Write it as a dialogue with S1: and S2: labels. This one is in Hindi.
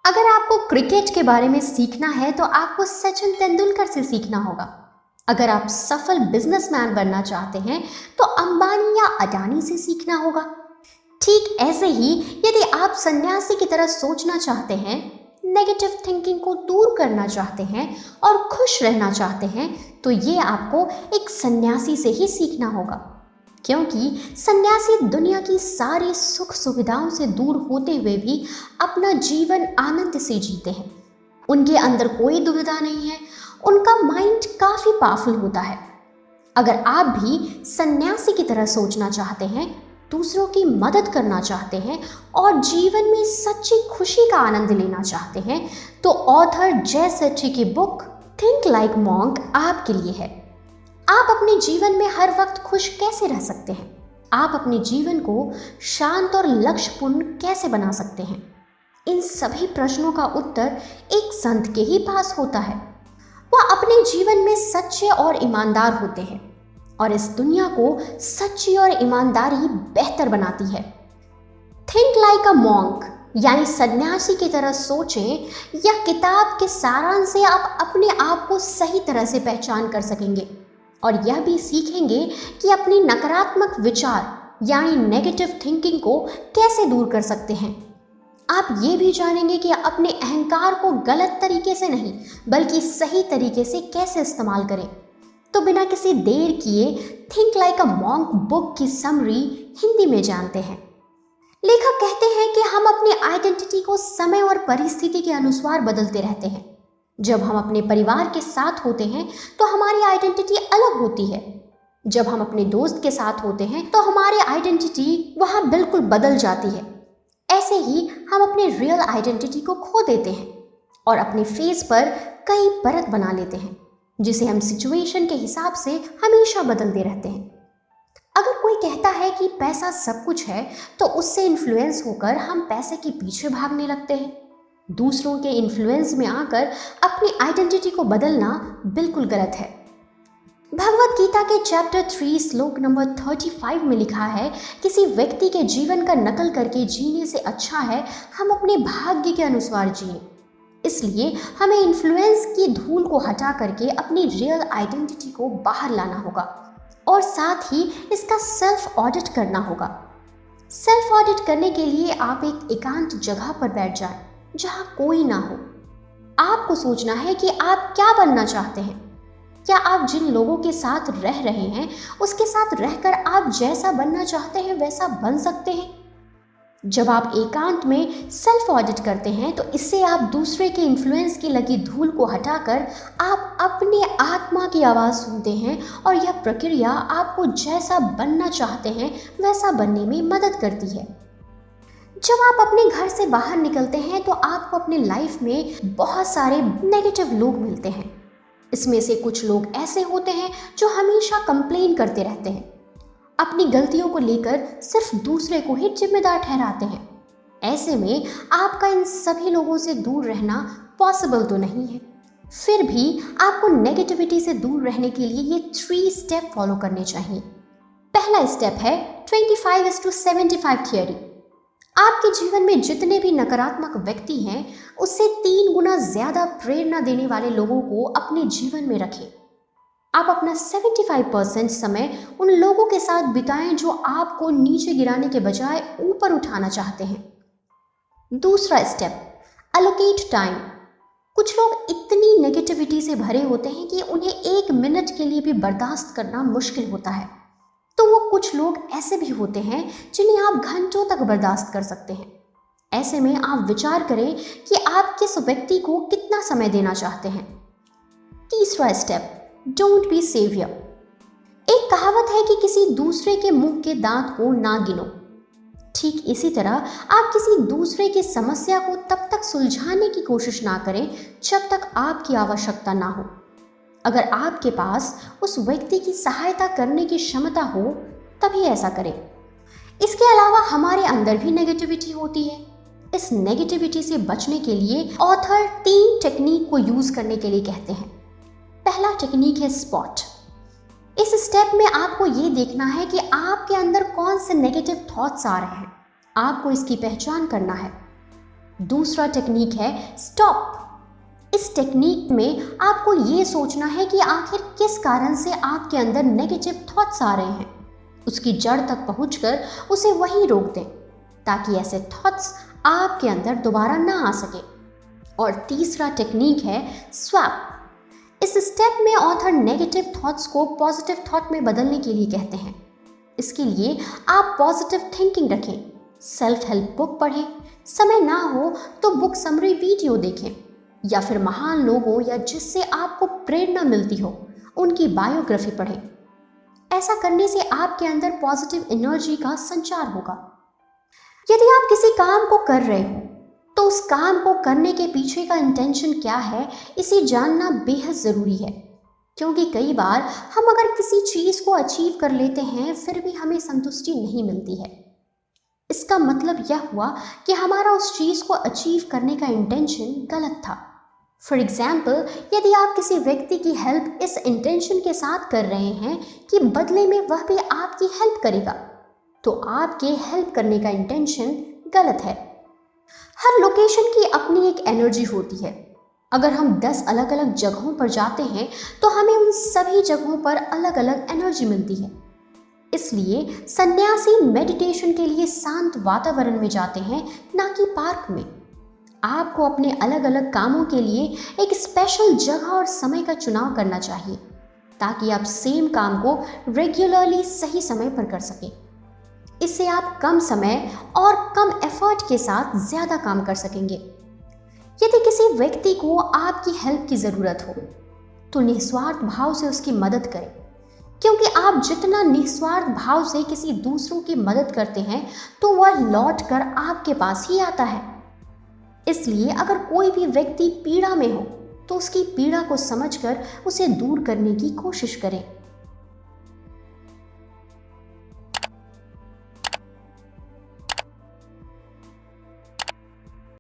S1: अगर आपको क्रिकेट के बारे में सीखना है तो आपको सचिन तेंदुलकर से सीखना होगा। अगर आप सफल बिजनेसमैन बनना चाहते हैं तो अंबानी या अडानी से सीखना होगा। ठीक ऐसे ही यदि आप सन्यासी की तरह सोचना चाहते हैं, नेगेटिव थिंकिंग को दूर करना चाहते हैं और खुश रहना चाहते हैं, तो ये आपको एक सन्यासी से ही सीखना होगा। क्योंकि सन्यासी दुनिया की सारी सुख सुविधाओं से दूर होते हुए भी अपना जीवन आनंद से जीते हैं। उनके अंदर कोई दुविधा नहीं है, उनका माइंड काफी पावरफुल होता है। अगर आप भी सन्यासी की तरह सोचना चाहते हैं, दूसरों की मदद करना चाहते हैं और जीवन में सच्ची खुशी का आनंद लेना चाहते हैं, तो ऑथर जय सेठी की बुक थिंक लाइक मॉन्क आपके लिए है। आप अपने जीवन में हर वक्त खुश कैसे रह सकते हैं? आप अपने जीवन को शांत और लक्ष्यपूर्ण कैसे बना सकते हैं? इन सभी प्रश्नों का उत्तर एक संत के ही पास होता है। वह अपने जीवन में सच्चे और ईमानदार होते हैं और इस दुनिया को सच्ची और ईमानदारी बेहतर बनाती है। थिंक लाइक अ मॉन्क यानी सन्यासी की तरह सोचें, यह किताब के सारांश से आप अपने आप को सही तरह से पहचान कर सकेंगे और यह भी सीखेंगे कि अपनी नकारात्मक विचार यानी नेगेटिव थिंकिंग को कैसे दूर कर सकते हैं। आप ये भी जानेंगे कि अपने अहंकार को गलत तरीके से नहीं बल्कि सही तरीके से कैसे इस्तेमाल करें। तो बिना किसी देर किए think like a monk book की समरी हिंदी में जानते हैं। लेखक कहते हैं कि हम अपनी आइडेंटिटी को समय और परिस्थिति के अनुसार बदलते रहते हैं। जब हम अपने परिवार के साथ होते हैं तो हमारी आइडेंटिटी अलग होती है। जब हम अपने दोस्त के साथ होते हैं तो हमारी आइडेंटिटी वहाँ बिल्कुल बदल जाती है। ऐसे ही हम अपने रियल आइडेंटिटी को खो देते हैं और अपने फेस पर कई परत बना लेते हैं, जिसे हम सिचुएशन के हिसाब से हमेशा बदलते रहते हैं। अगर कोई कहता है कि पैसा सब कुछ है, तो उससे इन्फ्लुएंस होकर हम पैसे के पीछे भागने लगते हैं। दूसरों के इन्फ्लुएंस में आकर अपनी आइडेंटिटी को बदलना बिल्कुल गलत है। भगवत गीता के चैप्टर 3 श्लोक नंबर 35 में लिखा है, किसी व्यक्ति के जीवन का नकल करके जीने से अच्छा है हम अपने भाग्य के अनुसार जिए। इसलिए हमें इन्फ्लुएंस की धूल को हटा करके अपनी रियल आइडेंटिटी को बाहर लाना होगा और साथ ही इसका सेल्फ ऑडिट करना होगा। सेल्फ ऑडिट करने के लिए आप एक एकांत जगह पर बैठ जाएं, जहां कोई ना हो। आपको सोचना है कि आप क्या बनना चाहते हैं। क्या आप जिन लोगों के साथ रह रहे हैं उसके साथ रहकर आप जैसा बनना चाहते हैं वैसा बन सकते हैं? जब आप एकांत में सेल्फ ऑडिट करते हैं तो इससे आप दूसरे के इन्फ्लुएंस की लगी धूल को हटाकर आप अपने आत्मा की आवाज़ सुनते हैं और यह प्रक्रिया आपको जैसा बनना चाहते हैं वैसा बनने में मदद करती है। जब आप अपने घर से बाहर निकलते हैं तो आपको अपने लाइफ में बहुत सारे नेगेटिव लोग मिलते हैं। इसमें से कुछ लोग ऐसे होते हैं जो हमेशा कंप्लेन करते रहते हैं, अपनी गलतियों को लेकर सिर्फ दूसरे को ही जिम्मेदार ठहराते हैं। ऐसे में आपका इन सभी लोगों से दूर रहना पॉसिबल तो नहीं है। फिर भी आपको नेगेटिविटी से दूर रहने के लिए ये 3 स्टेप फॉलो करने चाहिए। पहला स्टेप है 25:75 थियरी। आपके जीवन में जितने भी नकारात्मक व्यक्ति हैं, उससे 3 गुना ज्यादा प्रेरणा देने वाले लोगों को अपने जीवन में रखें। आप अपना 75% समय उन लोगों के साथ बिताएं जो आपको नीचे गिराने के बजाय ऊपर उठाना चाहते हैं। दूसरा स्टेप, अलोकेट टाइम। कुछ लोग इतनी नेगेटिविटी से भरे होते हैं कि उन्हें 1 मिनट के लिए भी बर्दाश्त करना मुश्किल होता है। तो वो कुछ लोग ऐसे भी होते हैं जिन्हें आप घंटों तक बर्दाश्त कर सकते हैं। ऐसे में आप विचार करें कि आप किस व्यक्ति को कितना समय देना चाहते हैं। तीसरा स्टेप, डोंट बी सेवियर। एक कहावत है कि किसी दूसरे के मुंह के दांत को ना गिनो। ठीक इसी तरह आप किसी दूसरे की समस्या को तब तक सुलझाने की कोशिश ना करें जब तक आपकी आवश्यकता ना हो। अगर आपके पास उस व्यक्ति की सहायता करने की क्षमता हो तभी ऐसा करें। इसके अलावा हमारे अंदर भी नेगेटिविटी होती है। इस नेगेटिविटी से बचने के लिए ऑथर 3 टेक्निक को यूज करने के लिए कहते हैं। पहला टेक्निक है स्पॉट। इस स्टेप में आपको ये देखना है कि आपके अंदर कौन से नेगेटिव थॉट्स आ रहे हैं। आपको इसकी पहचान करना है। दूसरा टेक्निक है स्टॉप। इस टेक्निक में आपको ये सोचना है कि आखिर किस कारण से आपके अंदर नेगेटिव थॉट्स आ रहे हैं। उसकी जड़ तक पहुंचकर उसे वहीं रोक दें ताकि ऐसे थॉट्स आपके अंदर दोबारा ना आ सके। और तीसरा टेक्निक है स्वैप। इस स्टेप में ऑथर नेगेटिव थॉट्स को पॉजिटिव थॉट में बदलने के लिए कहते हैं। इसके लिए आप पॉजिटिव थिंकिंग रखें, सेल्फ हेल्प बुक पढ़ें, समय ना हो तो बुक समरी वीडियो देखें, या फिर महान लोगों या जिससे आपको प्रेरणा मिलती हो उनकी बायोग्राफी पढ़ें। ऐसा करने से आपके अंदर पॉजिटिव एनर्जी का संचार होगा। यदि आप किसी काम को कर रहे हो तो उस काम को करने के पीछे का इंटेंशन क्या है, इसे जानना बेहद ज़रूरी है। क्योंकि कई बार हम अगर किसी चीज़ को अचीव कर लेते हैं फिर भी हमें संतुष्टि नहीं मिलती है। इसका मतलब यह हुआ कि हमारा उस चीज़ को अचीव करने का इंटेंशन गलत था। फॉर एग्जाम्पल, यदि आप किसी व्यक्ति की हेल्प इस इंटेंशन के साथ कर रहे हैं कि बदले में वह भी आपकी हेल्प करेगा, तो आपके हेल्प करने का इंटेंशन गलत है। हर लोकेशन की अपनी एक एनर्जी होती है। अगर हम 10 अलग अलग जगहों पर जाते हैं तो हमें उन सभी जगहों पर अलग अलग एनर्जी मिलती है। इसलिए सन्यासी मेडिटेशन के लिए शांत वातावरण में जाते हैं, ना कि पार्क में। आपको अपने अलग अलग कामों के लिए एक स्पेशल जगह और समय का चुनाव करना चाहिए ताकि आप सेम काम को रेगुलरली सही समय पर कर सकें। इससे आप कम समय और कम एफर्ट के साथ ज़्यादा काम कर सकेंगे। यदि किसी व्यक्ति को आपकी हेल्प की ज़रूरत हो तो निस्वार्थ भाव से उसकी मदद करें, क्योंकि आप जितना निस्वार्थ भाव से किसी दूसरों की मदद करते हैं तो वह लौट कर आपके पास ही आता है। इसलिए अगर कोई भी व्यक्ति पीड़ा में हो तो उसकी पीड़ा को समझकर उसे दूर करने की कोशिश करें।